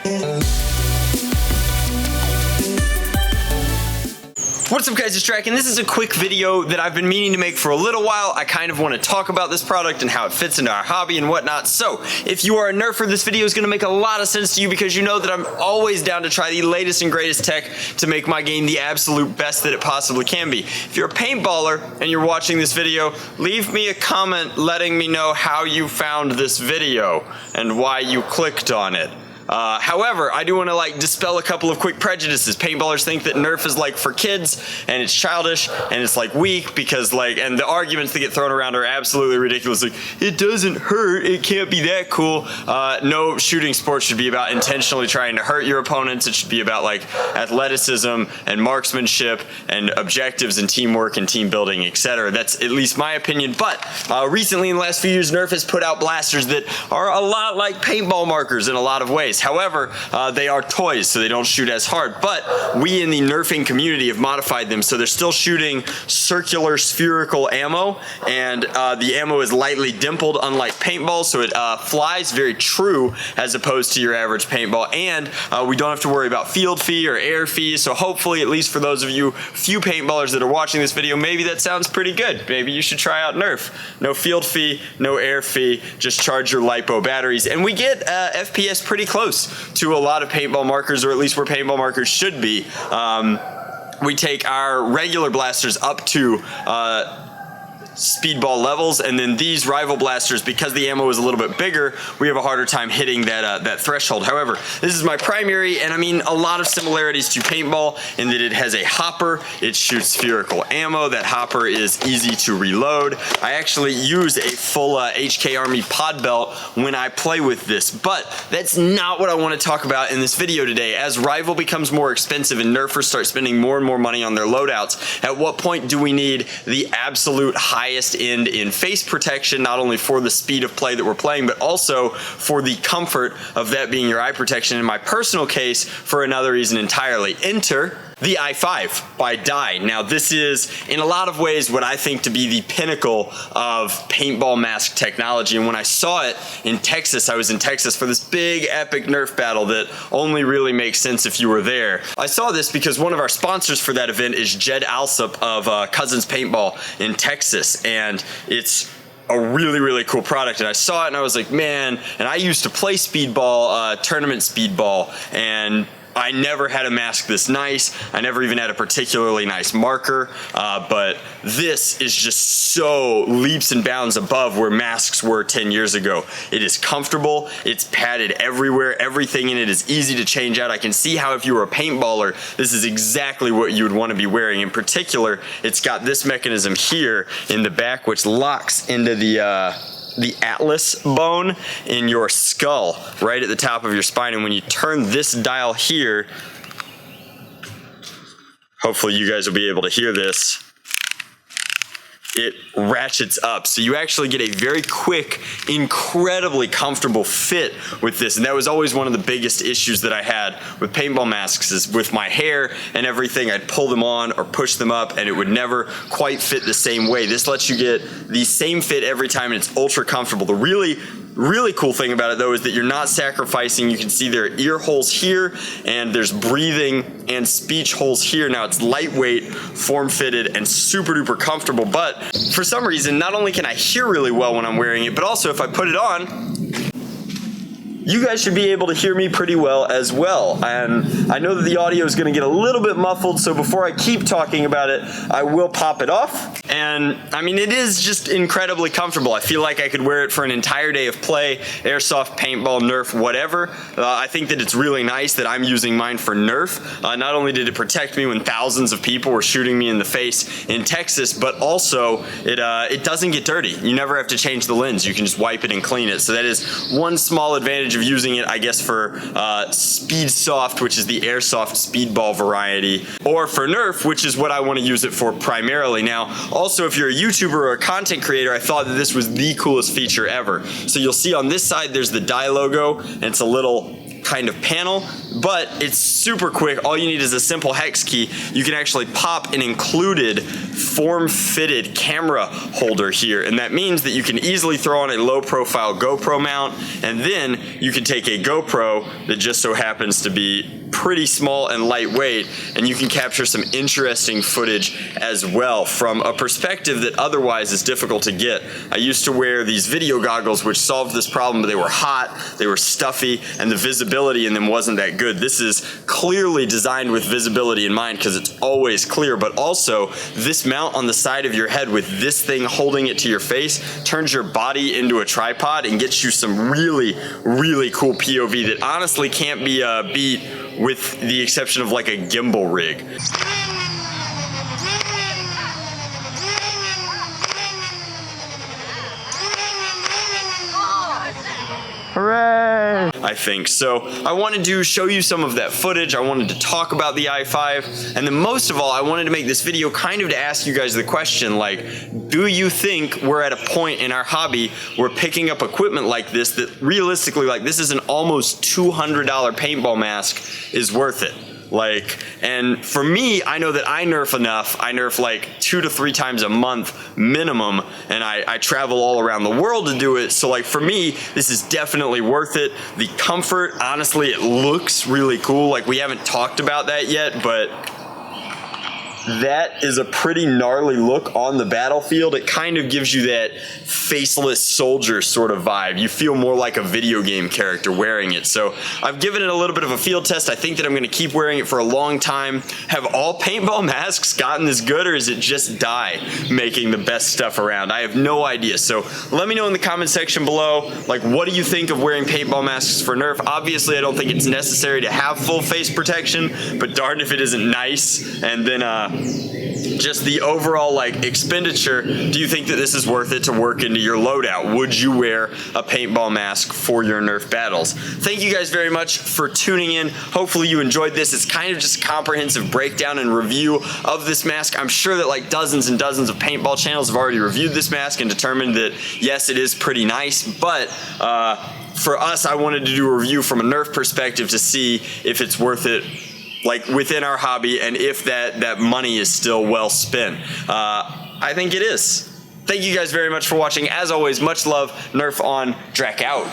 What's up guys, it's Drac, and this is a quick video that I've been meaning to make for a little while. I kind of want to talk about this product and how it fits into our hobby and whatnot. So, if you are a Nerfer, this video is going to make a lot of sense to you because you know that I'm always down to try the latest and greatest tech to make my game the absolute best that it possibly can be. If you're a paintballer and you're watching this video, leave me a comment letting me know how you found this video and why you clicked on it. However, I do want to dispel a couple of quick prejudices. Paintballers think that Nerf is for kids and it's childish and it's weak because and the arguments that get thrown around are absolutely ridiculous. It doesn't hurt, it can't be that cool. No shooting sport should be about intentionally trying to hurt your opponents. It should be about athleticism and marksmanship and objectives and teamwork and team building, etc. That's at least my opinion. But recently in the last few years, Nerf has put out blasters that are a lot like paintball markers in a lot of ways. However, they are toys, so they don't shoot as hard. But we in the Nerfing community have modified them, so they're still shooting circular spherical ammo, and the ammo is lightly dimpled, unlike paintball, so it flies very true as opposed to your average paintball. And we don't have to worry about field fee or air fee, so hopefully, at least for those of you few paintballers that are watching this video, maybe that sounds pretty good. Maybe you should try out Nerf. No field fee, no air fee, just charge your LiPo batteries, and we get FPS pretty close to a lot of paintball markers, or at least where paintball markers should be. We take our regular blasters up to speedball levels, and then these rival blasters, because the ammo is a little bit bigger, we have a harder time hitting that threshold. However, this is my primary, and I mean a lot of similarities to paintball in that it has a hopper, it shoots spherical ammo, that hopper is easy to reload. I actually use a full HK Army pod belt when I play with this, but that's not what I want to talk about in this video today. As rival becomes more expensive and Nerfers start spending more and more money on their loadouts, at what point do we need the absolute highest end in face protection, not only for the speed of play that we're playing, but also for the comfort of that being your eye protection? In my personal case, for another reason entirely. Enter the i5 by Dye. Now this is in a lot of ways what I think to be the pinnacle of paintball mask technology, and when I saw it in Texas, I was in Texas for this big epic Nerf battle that only really makes sense if you were there. I saw this because one of our sponsors for that event is Jed Alsop of Cousins Paintball in Texas, and it's a really cool product. And I saw it and I was like, man, and I used to play speedball, tournament speedball, and I never had a mask this nice. I never even had a particularly nice marker, but this is just so leaps and bounds above where masks were 10 years ago. It is comfortable, it's padded everywhere, everything in it is easy to change out. I can see how if you were a paintballer, this is exactly what you would want to be wearing. In particular, it's got this mechanism here in the back which locks into the atlas bone in your skull, right at the top of your spine, and when you turn this dial here, hopefully you guys will be able to hear this, it ratchets up. So you actually get a very quick, incredibly comfortable fit with this. And that was always one of the biggest issues that I had with paintball masks, is with my hair and everything, I'd pull them on or push them up and it would never quite fit the same way. This lets you get the same fit every time, and it's ultra comfortable. The really cool thing about it though is that you're not sacrificing. You can see there are ear holes here, and there's breathing and speech holes here. Now it's lightweight, form-fitted, and super duper comfortable, but for some reason not only can I hear really well when I'm wearing it, but also if I put it on, you guys should be able to hear me pretty well as well. And I know that the audio is going to get a little bit muffled, so before I keep talking about it, I will pop it off. And I mean, it is just incredibly comfortable. I feel like I could wear it for an entire day of play, airsoft, paintball, Nerf, whatever. I think that it's really nice that I'm using mine for Nerf. Not only did it protect me when thousands of people were shooting me in the face in Texas, but also it doesn't get dirty. You never have to change the lens. You can just wipe it and clean it. So that is one small advantage of using it, I guess, for Speed Soft, which is the airsoft speedball variety, or for Nerf, which is what I want to use it for primarily. Now, also, if you're a YouTuber or a content creator, I thought that this was the coolest feature ever. So you'll see on this side, there's the Dye logo, and it's a little kind of panel, but it's super quick. All you need is a simple hex key. You can actually pop an included form-fitted camera holder here, and that means that you can easily throw on a low-profile GoPro mount, and then you can take a GoPro that just so happens to be pretty small and lightweight, and you can capture some interesting footage as well from a perspective that otherwise is difficult to get. I used to wear these video goggles which solved this problem, but they were hot, they were stuffy, and the visibility in them wasn't that good. This is clearly designed with visibility in mind because it's always clear, but also this mount on the side of your head with this thing holding it to your face turns your body into a tripod and gets you some really, really cool POV that honestly can't be beat with the exception of like a gimbal rig. Hooray! I think. So I wanted to show you some of that footage. I wanted to talk about the i5. And then most of all, I wanted to make this video kind of to ask you guys the question, like, do you think we're at a point in our hobby where picking up equipment like this, that realistically, like, this is an almost $200 paintball mask, is worth it? Like, and for me, I know that I Nerf enough. I Nerf like 2 to 3 times a month minimum, and I travel all around the world to do it. So like for me, this is definitely worth it. The comfort, honestly, it looks really cool. Like we haven't talked about that yet, but that is a pretty gnarly look on the battlefield. It kind of gives you that faceless soldier sort of vibe. You feel more like a video game character wearing it. So I've given it a little bit of a field test. I think that I'm going to keep wearing it for a long time. Have all paintball masks gotten this good, or is it just dye making the best stuff around? I have no idea. So let me know in the comment section below, like, what do you think of wearing paintball masks for Nerf? Obviously, I don't think it's necessary to have full face protection, but darn if it isn't nice. And then just the overall like expenditure, do you think that this is worth it to work into your loadout? Would you wear a paintball mask for your Nerf battles? Thank you guys very much for tuning in. Hopefully you enjoyed this. It's kind of just a comprehensive breakdown and review of this mask. I'm sure that like dozens and dozens of paintball channels have already reviewed this mask and determined that yes, it is pretty nice, but for us, I wanted to do a review from a Nerf perspective to see if it's worth it, like within our hobby, and if that money is still well spent. I think it is. Thank you guys very much for watching. As always, much love. Nerf on, Drac out.